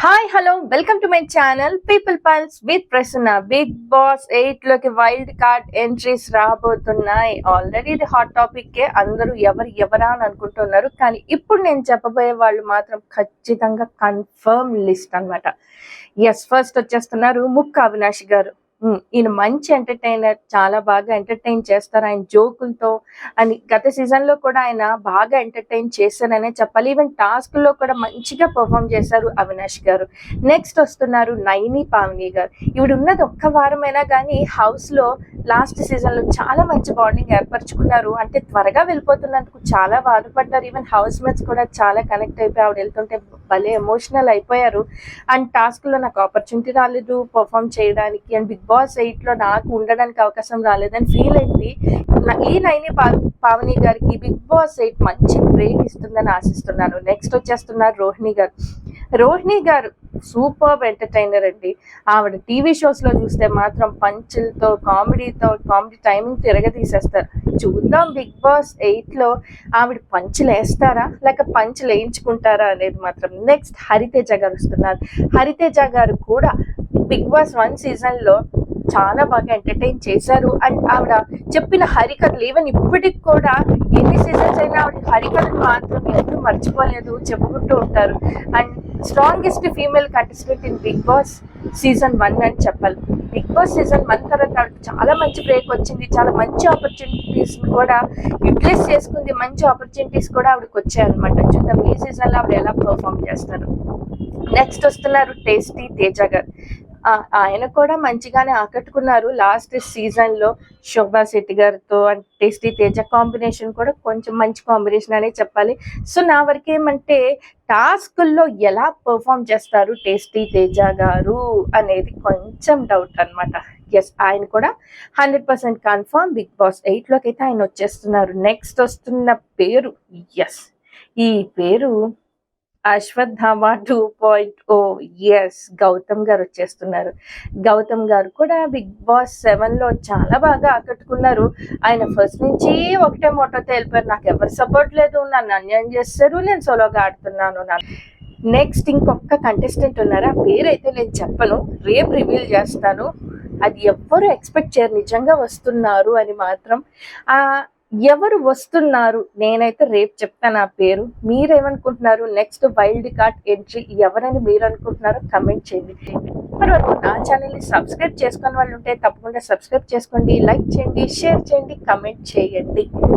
Hi hello welcome to my channel people pulse with Prasanna. Bigg Boss 8 లోకి wild card entries రాబోతున్నాయి. Already ఇది hot topic. అందరూ ఎవరా అని అనుకుంటున్నారు, కానీ ఇప్పుడు నేను చెప్పబోయే వాళ్ళు మాత్రం ఖచ్చితంగా కన్ఫర్మ్ లిస్ట్ అన్నమాట. ఎస్, ఫస్ట్ వచ్చేస్తున్నారు ముక్క అవినాష్ గారు. ఈయన మంచి ఎంటర్టైనర్, చాలా బాగా ఎంటర్టైన్ చేస్తారు ఆయన జోకులతో. అని గత సీజన్ లో కూడా ఆయన బాగా ఎంటర్టైన్ చేశారనే చెప్పాలి. ఈవెన్ టాస్క్ లో కూడా మంచిగా పర్ఫామ్ చేశారు అవినాష్ గారు. నెక్స్ట్ వస్తున్నారు నైని పావని గారు. ఈవిడ ఉన్నది ఒక్క వారమైనా కానీ హౌస్ లో లాస్ట్ సీజన్ లో చాలా మంచి బాండింగ్ ఏర్పరచుకున్నారు. అంటే త్వరగా వెళ్ళిపోతున్నందుకు చాలా బాధపడ్డారు. ఈవెన్ హౌస్ మేట్స్ కూడా చాలా కనెక్ట్ అయిపోయి ఆవిడ వెళ్తుంటే భలే ఎమోషనల్ అయిపోయారు. అండ్ టాస్క్ లో నాకు ఆపర్చునిటీ రాలేదు పర్ఫామ్ చేయడానికి, అండ్ బిగ్ బాస్ 8 లో నాకు ఉండడానికి అవకాశం రాలేదని ఫీల్ అయింది. ఈ నైని పావని గారికి బిగ్ బాస్ 8 మంచి బ్రేక్ ఇస్తుందని ఆశిస్తున్నాను. నెక్స్ట్ వచ్చేస్తున్నారు రోహిణి గారు. రోహిణి గారు సూపర్ ఎంటర్టైనర్ అండి. ఆవిడ టీవీ షోస్ లో చూస్తే మాత్రం పంచులతో కామెడీ టైమింగ్ తిరగతీసేస్తారు. చూద్దాం బిగ్ బాస్ 8 లో ఆవిడ పంచులు వేస్తారా లేక పంచులు వేయించుకుంటారా అనేది మాత్రం. నెక్స్ట్ హరితేజ గారు వస్తున్నారు. హరితేజ గారు కూడా బిగ్ బాస్ 1 సీజన్ లో చాలా బాగా ఎంటర్టైన్ చేశారు. అండ్ ఆవిడ చెప్పిన హరికథలు ఈవెన్ ఇప్పటికి కూడా ఎన్ని సీజన్స్ అయినా ఆవిడ హరికథలు మాత్రం ఎప్పుడు మర్చిపోలేదు, చెప్పుకుంటూ ఉంటారు. And strongest female contestant in Bigg Boss season 1 అని చెప్పాలి. బిగ్ బాస్ సీజన్ 1 తర్వాత ఆవిడకి చాలా మంచి బ్రేక్ వచ్చింది. చాలా మంచి ఆపర్చునిటీస్ కూడా యూటిలైజ్ చేసుకుంది. మంచి ఆపర్చునిటీస్ కూడా ఆవిడకి వచ్చాయి అనమాట. చూద్దాం ఈ సీజన్ లో ఆవిడ ఎలా పర్ఫామ్ చేస్తారు. నెక్స్ట్ వస్తున్నారు టేస్టీ తేజ గారు. ఆయన కూడా మంచిగానే ఆకట్టుకున్నారు. లాస్ట్ సీజన్ లో శోభా శెట్టి గారితో అండ్ టేస్టీ తేజ కాంబినేషన్ కూడా కొంచెం మంచి కాంబినేషన్ అనే చెప్పాలి. సో నా వరకు ఏమంటే టాస్కుల్లో ఎలా పర్ఫామ్ చేస్తారు టేస్టీ తేజ గారు అనేది కొంచెం డౌట్ అనమాట. ఎస్, ఆయన కూడా 100% కన్ఫర్మ్ బిగ్ బాస్ 8 లోకి అయితే ఆయన వచ్చేస్తున్నారు. నెక్స్ట్ వస్తున్న పేరు, ఎస్, ఈ పేరు అశ్వత్థామ 2.0. ఎస్, గౌతమ్ గారు వచ్చేస్తున్నారు. గౌతమ్ గారు కూడా బిగ్ బాస్ 7 లో చాలా బాగా ఆకట్టుకున్నారు. ఆయన ఫస్ట్ నుంచి ఒకటే మోటోతో వెళ్ళిపోయారు. నాకు ఎవరు సపోర్ట్ లేదు, నన్ను అన్యాయం చేస్తారు, నేను సోలోగా ఆడుతున్నాను. నెక్స్ట్ ఇంకొక కంటెస్టెంట్ ఉన్నారు. ఆ పేరు అయితే నేను చెప్పను, రేపు రివీల్ చేస్తాను. అది ఎవ్వరు ఎక్స్పెక్ట్ చేయరు నిజంగా వస్తున్నారు అని మాత్రం. ఎవరు వస్తున్నారు నేనైతే రేపు చెప్తాను ఆ పేరు. మీరేమనుకుంటున్నారు? నెక్స్ట్ వైల్డ్ కార్డ్ ఎంట్రీ ఎవరని మీరు అనుకుంటున్నారో కమెంట్ చేయండి. తర్వాత నా ఛానల్ని సబ్స్క్రైబ్ చేసుకుని వాళ్ళు ఉంటే తప్పకుండా సబ్స్క్రైబ్ చేసుకోండి, లైక్ చేయండి, షేర్ చేయండి, కమెంట్ చేయండి.